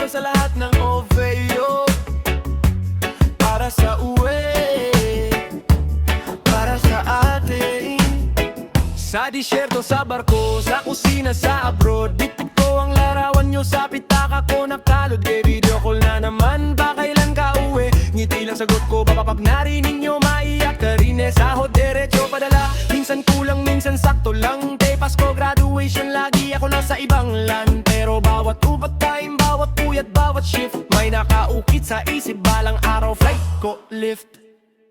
para sa lahat ng OVEO, para sa uwi, para sa atin. Sa disyerto, sa barko, sa kusina, sa abroad, diktik ko ang larawan nyo sa pitaka ko nakalod. Video call na naman, ba kailan ka uwi? Ngiti lang sagot ko, pag narinig nyo maiyak ka rin. Sahod derecho padala, minsan kulang, minsan sakto lang. Day Pasko, graduation, lagi ako nasa ibang land. Pero bawat upat time, bawat puyat, bawat shift, may nakaukit sa isip, balang araw flight ko lift.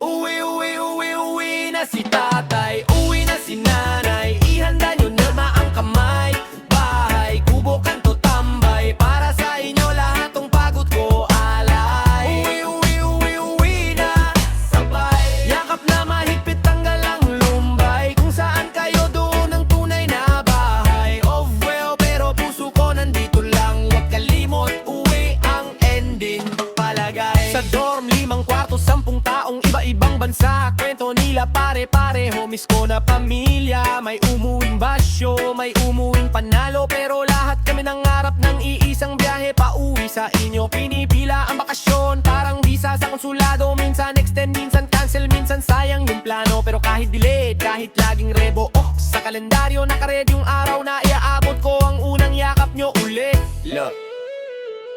Uwi, uwi, uwi, uwi na si tatay, uwi na si nanay, ihanda nyo na ba ang kamay? Bahay, kubo, kanto, tambay, para sa inyo lahat tong pagod ko alay. Uwi, uwi, uwi, uwi na sabay, yakap na mahigpit, tanggal ang lumbay. Kung saan kayo, doon ang tunay na bahay. Oh well, pero puso ko nandito lang, huwag kalimot, uwi ang ending palagay. Sa dorm, 5 kwarto, 10 taong iba-ibang bansa, kwento nila pare-pareho, miss ko na pamilya. May umuwing basyo, may umuwing panalo, pero lahat kami nangarap ng iisang biyahe pauwi sa inyo. Pinipila ang bakasyon, parang visa sa konsulado, minsan extend, minsan cancel, minsan sayang yung plano. Pero kahit delayed, kahit laging rebo sa kalendaryo, nakared yung araw na iaabot ko ang unang yakap nyo ulit. Look,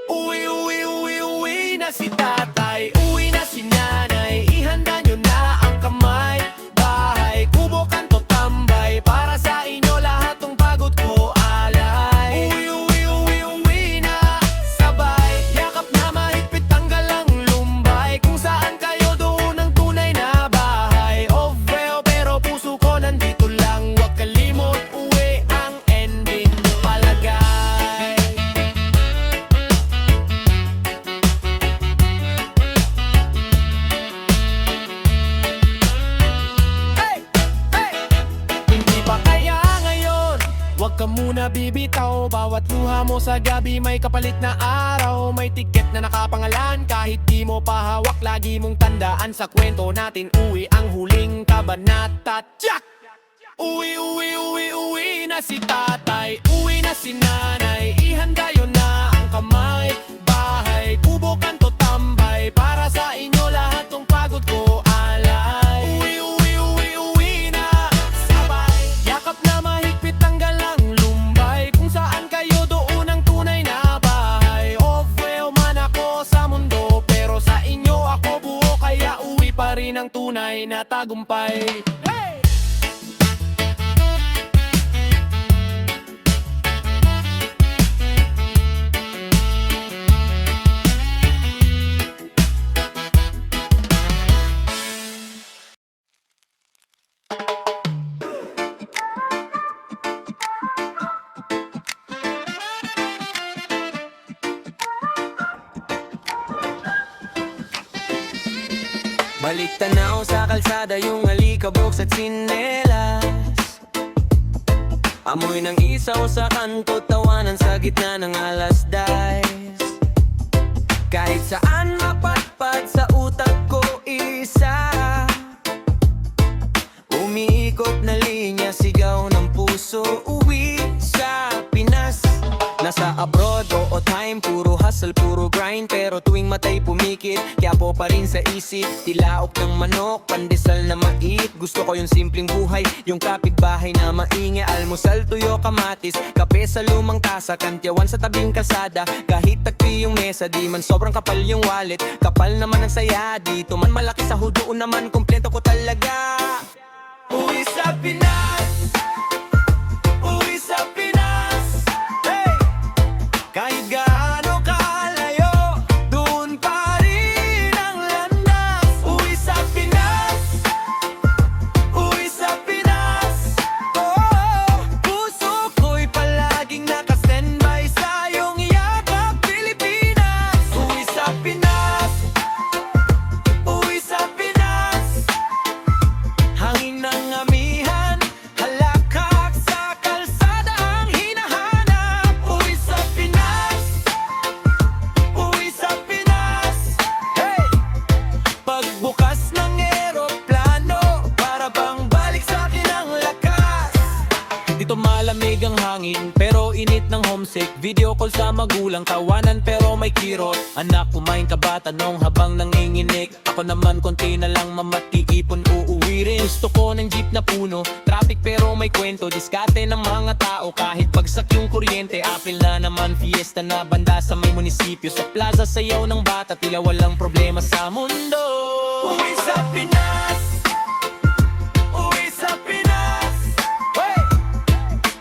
uwi, uwi, uwi, uwi na si tatay, uwi na si nanay, ihanda nyo na ang kamay. Bahay, kubo, kanto, tambay, para sa inyo lahat tong pagod ko alay. Uwi, uwi, uwi, uwi na sabay, yakap na mahigpit, tanggal ang lumbay. Kung saan kayo, doon ang tunay na bahay. Oh well, pero puso ko nandito lang, huwag kalimot, uwi ang ending palagay. Hindi pa kaya ngayon, huwag ka muna bibitaw. Bawat luha mo sa gabi may kapalit na araw. May tiket na nakapangalan kahit di mo pa hawak. Lagi mong tandaan sa kwento natin, uwi ang huling kabanata. Tsak! Uwi, uwi, uwi, uwi na si tatay, uwi na si nanay, ihanda yun na ang kamay. Bahay, kubo, kanto, tambay, para sa inyo lahat tong pagod ko alay. Uwi, uwi, uwi, uwi na sabay, yakap na mahigpit, tanggal ang lumbay. Kung saan kayo, doon ang tunay na bahay. Oh well, man ako sa mundo, pero sa inyo ako buo, kaya uwi pa rin ang tunay na tagumpay. Hey! Balik tanaw sa kalsada, yung alikabok sa tsinelas. Amoy ng isaw sa kanto, tawanan sa gitna ng alas dais. Kahit saan mapatpad sa utak ko isa, umiikot na linya, sigaw ng puso, uwi sa Pinas. Nasa abroad, oo time, puro hustle, puro grind. Pero tuwing matay pumikit, Quiapo pa rin sa isip. Tilaok ng manok, pandesal na mait. Gusto ko yung simpleng buhay, yung kapitbahay na maingay. Almusal, tuyo, kamatis, kape sa lumang tasa, kantyawan sa tabing kalsada. Kahit tagpi yung mesa, di man sobrang kapal yung wallet, kapal naman ang saya. Dito man malaki, sa hudoon naman, kompleto ko talaga. Uwi sa Pinas, uwi sa Pinas. Hey! Kahit gaano kalayo, doon pa rin ang landas. Uwi sa Pinas, uwi sa Pinas. Oh, puso ko'y palaging naka-standby sa iyong yakap, Pilipinas. Uwi sa Pinas, uwi sa Pinas. Hangin ng amihan, Dito malamig ang hangin, pero init ng homesick. Video call sa magulang, tawanan pero may kirot. Anak, kumain ka ba? Tanong habang nanginginig. Ako naman konti na lang mamatiipon, uuwi rin. Gusto ko ng jeep na puno, traffic pero may kwento. Diskarte ng mga tao kahit bagsak yung kuryente. Apil na naman, fiesta na banda sa may munisipyo. Sa plaza sayaw ng bata, tila walang problema sa mundo. Uwi sa Pinas, uwi sa Pinas, hey!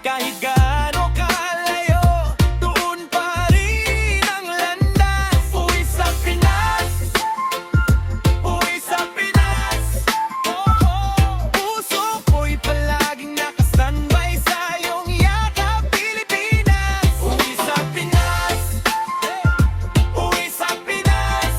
Kahit gaano kalayo, doon pa rin ang landas. Uwi sa Pinas, uwi sa Pinas, puso ko'y palaging nakastandby sa iyong yakap, Pilipinas. Uwi sa Pinas, uwi sa Pinas,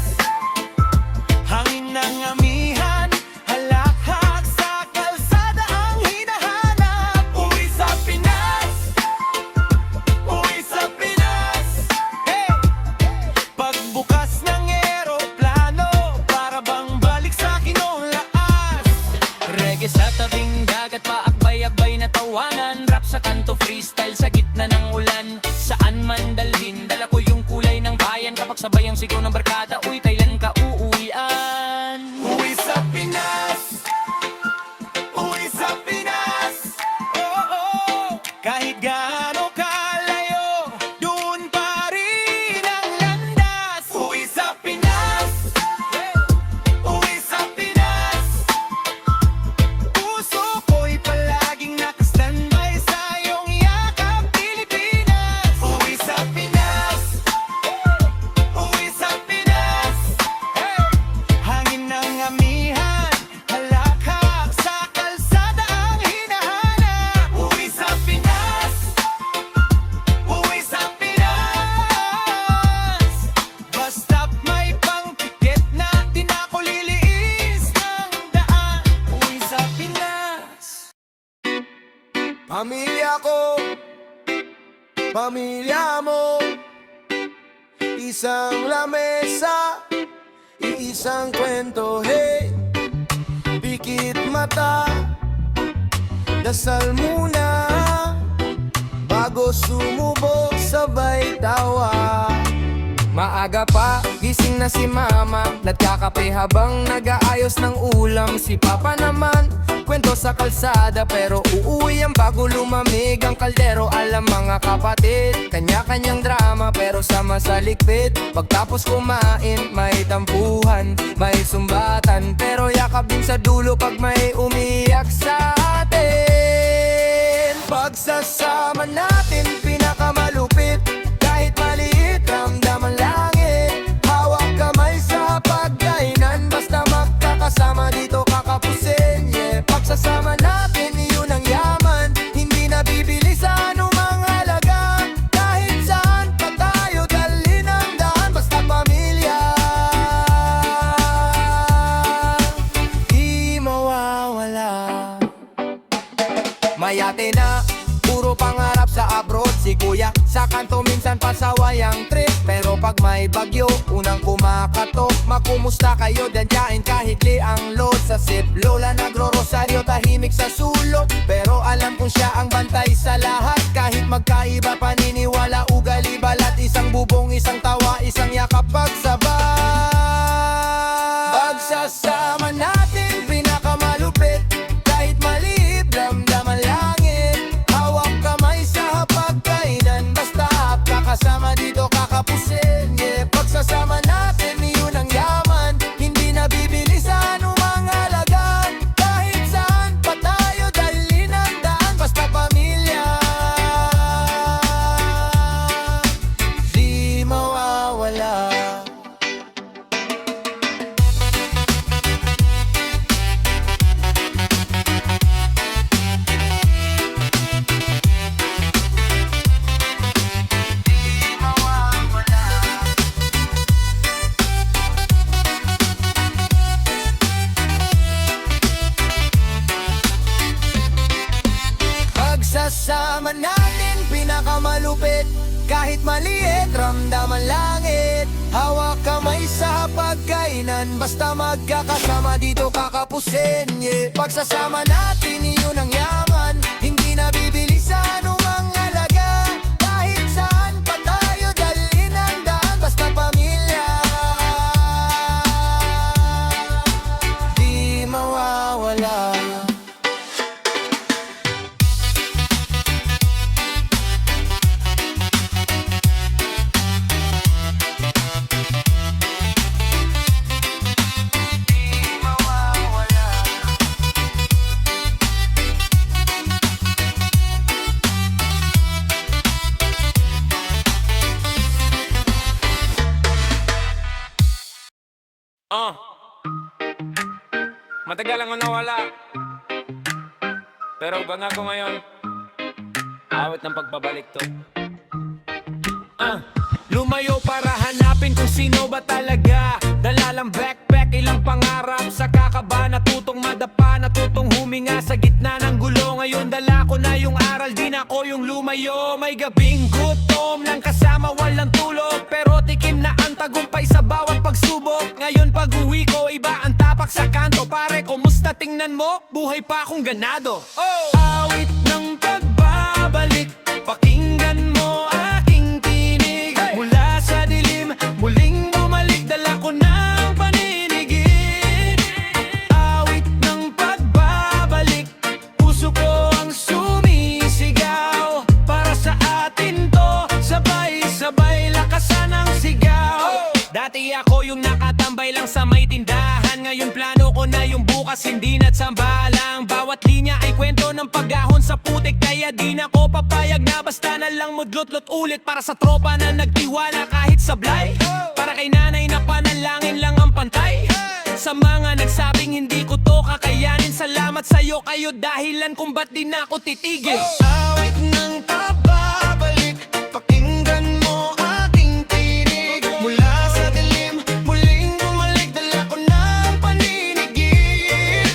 hangin ng amihan, halakhak sa kalsada ang hinahanap. Uwi sa Pinas, uwi sa Pinas, hey! Pagbukas ng eroplano, para bang balik sa kinulaas. Reggae sa tabing dagat, paakbay-akbay na tawanan. Rap sa kanto, freestyle sa gitna ng ulan. Saan man dalhin, dala ko yung kulay ng bayan. Kapag sabay ang sigaw ng barkada, uy, kailan ka uuwian? Uwi sa Pinas, uwi sa Pinas, kahit gaano kalayo, doon pa rin ang landas. Uwi sa Pinas, uwi sa Pinas, puso ko'y palaging nakastandby sa iyong yakap, Pilipinas. Uwi sa Pinas, uwi sa Pinas, hangin ng amihan, halakhak sa kalsada ang hinahanap. Uwi sa Pinas, uwi sa Pinas, basta't may pangtikit na di na ko liliis ng daan. Uwi sa Pinas. Pamilya ko, pamilya mo, isang lamesa, iisang kwento, hey. Pikit mata, dasal muna, bago sumubok sabay tawa. Maaga pa, gising na si mama, nagkakape habang nag-aayos ng ulam. Si papa naman, kwento sa kalsada, pero uuwi ang bago lumamig ang kaldero. Alam mga kapatid, kanya-kanyang drama, pero sama sa ligpit. Pagtapos kumain, may tampuhan, may sumbatan, pero yakap din sa dulo pag may umiyak sa atin. Pagsasama natin, pinakamalupit. Kahit maliit, ramdam ang langit. Hawak kamay sa pagkainan, basta magkakasama dito kakapusin, yeah. Pagsasama natin, yun ang yaman. Hindi nabibili sa anumang halaga. Kahit saan pa tayo dalhin ang daan, basta pamilya. Di mawawala. Mayate na, puro pangarap sa abroad. Si kuya sa kanto minsan pasaway ang trip, pero pag may bagyo, unang kumakatok. Makumusta kayo dyan kahit li ang load sa sip. Lola nagro-rosaryo, tahimik sa sulok, pero alam kong siya ang bantay sa lahat. Kahit magkaiba paniniwala, ugali, balat, isang bubong, isang tawa, isang yakap pagsabay. Pagsasama natin, pinakamalupit. Kahit maliit, ramdam ang langit. Hawak kamay sa pagkainan, basta kakasama dito kakapusin, yeah. Pagsasama natin, yun ang yaman. Hindi nabibili sa anumang halaga. Kahit saan pa tayo dalhin ang daan, basta pamilya. Di mawawala. Pagsasama natin, pinakamalupit. Kahit maliit, ramdam ang langit. Hawak kamay sa pagkainan, basta magkakasama dito kakapusin, yeah. Pagsasama natin, yun ang yaman. Hindi nabibili sa Matagal lang ako nawala. Pero banga ko ngayon. Awit ng pagbabalik to. Lumayo para hanapin kung sino ba talaga. Dala lang backpack, ilang pangarap. Sa kakaba, natutong madapa, natutong huminga sa gitna ng gulo. Ngayon dala ko na yung aral, di na ako yung lumayo. May gabing gutom lang kasama, walang tulog. Pero tikim na ang tagumpay sa bawat pagsubok. Ngayon pag uwi ko, iba ang tapak sa kanto. Pare, kumusta tingnan mo? Buhay pa akong ganado. Awit ng pagbabalik, pakinggan mo aking tinig. Mula sa dilim, muling bumalik, dala ko ng paninigid. Awit ng pagbabalik, puso ko ang sumisigaw. Para sa atin to, sabay-sabay lakasan ang sigaw. Dati ako yung nakatambay lang sa may tindahan. Ngayon plano ko na yung bukas, hindi na tsamba lang. Bawat linya ay kwento ng pag-ahon sa putik. Kaya di na ko papayag na basta na lang mudlot-lot ulit. Para sa tropa na nagtiwala kahit sablay. Para kay nanay na panalangin lang ang pantay. Sa mga nagsabing hindi ko to kakayanin, salamat sa'yo, kayo dahilan kung ba't di na ako titigil. Awit ng pagbabalik, pakinggan mo aking tinig. Mula sa dilim, muling bumalik, dala ko ng paninigid.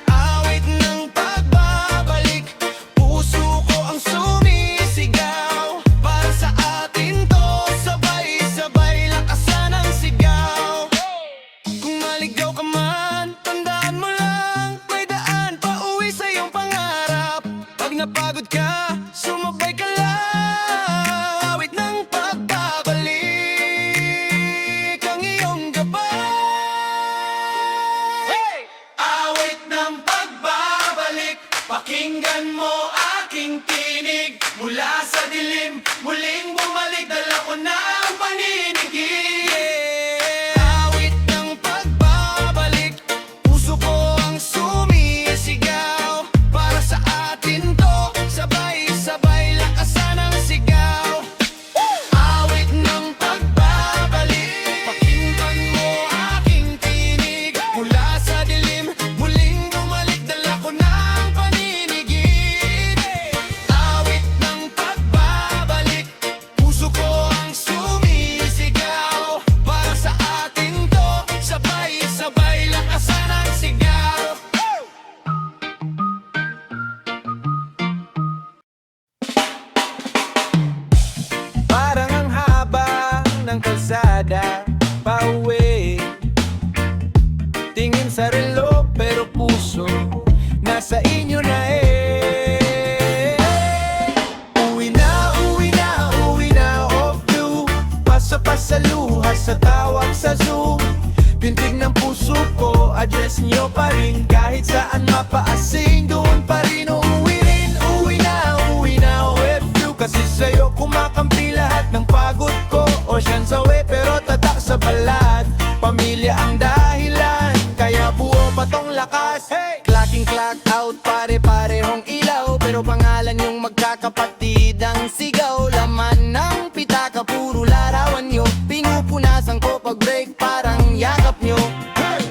Awit ng pagbabalik, puso ko ang sumisigaw. Para sa atin to, sabay-sabay lakasan ang sigaw. Kung maligaw ka man, tandaan mo lang, may daan pa uwi sa iyong pangarap. Pag napagod ka, sumabay ka lang. Awit ng pagbabalik, ang iyong gabay. Awit ng pagbabalik, pakinggan mo aking tinig. Mula sa dilim, muling bumalik, dala ko na ang paninigid. Awit ng pagbabalik, puso ko ang sumisigaw. Para sa atin to, sabay-sabay lakasan ang sigaw. Awit ng pagbabalik, pakinggan mo aking tinig. Mula sa dilim, muling bumalik, dala ko na ang paninigid. Awit ng pagbabalik, puso ko ang sumisigaw. Para sa atin to, sabay-sabay lakasan ang sigaw. Parang ang haba ng kalsada pauwi. Tingin sa relo pero puso nasa inyo na eh. Uwi na, uwi na, uwi na, off due. Pasa-pasaluha sa tawag sa Zoom. Pintig ng puso ko, address nyo pa rin. Kahit saan mapaasing, doon pa rin uuwi rin. Uwi na, OFU. Kasi sa'yo kumakampi lahat ng pagod ko. Ocean sa way pero tatak sa balat. Pamilya ang dahilan, kaya buo pa tong lakas. Clocking clock out, pare-parehong ilaw. Pero pangalan yung magkakapatid ang sigaw. Laman ng pitaka, puro larawan nyo. Pinupunasan ko pag break, parang yakap nyo.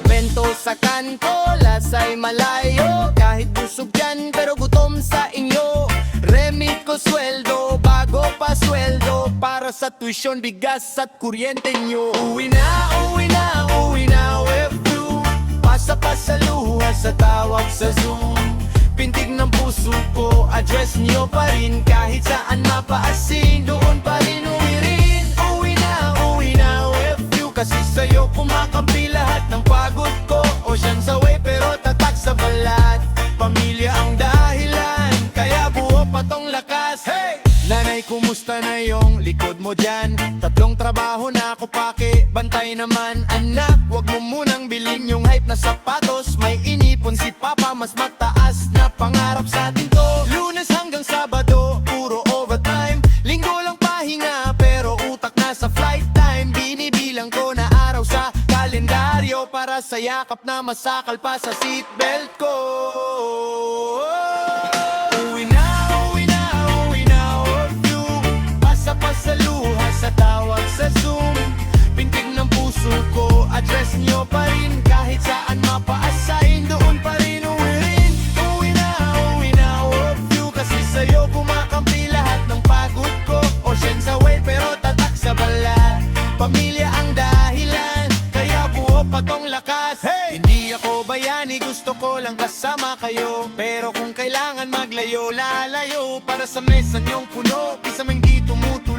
Bento sa kanto, lasay malayo. Kahit busog yan, pero gutom sa inyo. Remit ko sweldo, bago pa sweldo. Para sa tuition, bigas at kuryente nyo. Uwi na, uwi na, uwi na, OFU. Pasa-pasaluha sa tawag sa Zoom. Pintig ng puso ko, address nyo pa rin. Kahit saan mapaasing, doon pa rin uwi rin. Uwi na, OFU. Kasi sa'yo kumakampi lahat ng pagod ko. Ocean sa way pero tatak sa balat. Pamilya ang dahilan, kaya buo pa tong lakas. Nanay, kumusta na yung likod mo dyan? Tatlong trabaho na ako pake, bantay naman. Anak, wag mo munang bilhin yung hype na sapatos. May inipon si Papa, mas mataas na pangarap sa atin to. Lunes hanggang Sabado, puro overtime. Linggo lang pahinga, pero utak na sa flight time. Binibilang ko na araw sa kalendaryo para sa yakap na masakal pa sa seatbelt ko. Uwi na, OFU. Pasa-pasaluha sa tawag sa Zoom. Pintig ng puso ko, address nyo pa rin. Kahit saan mapa-assign, doon ko lang kasama kayo. Pero kung kailangan maglayo, lalayo para sa mesa niyong puno. Isa mang di tumutuloy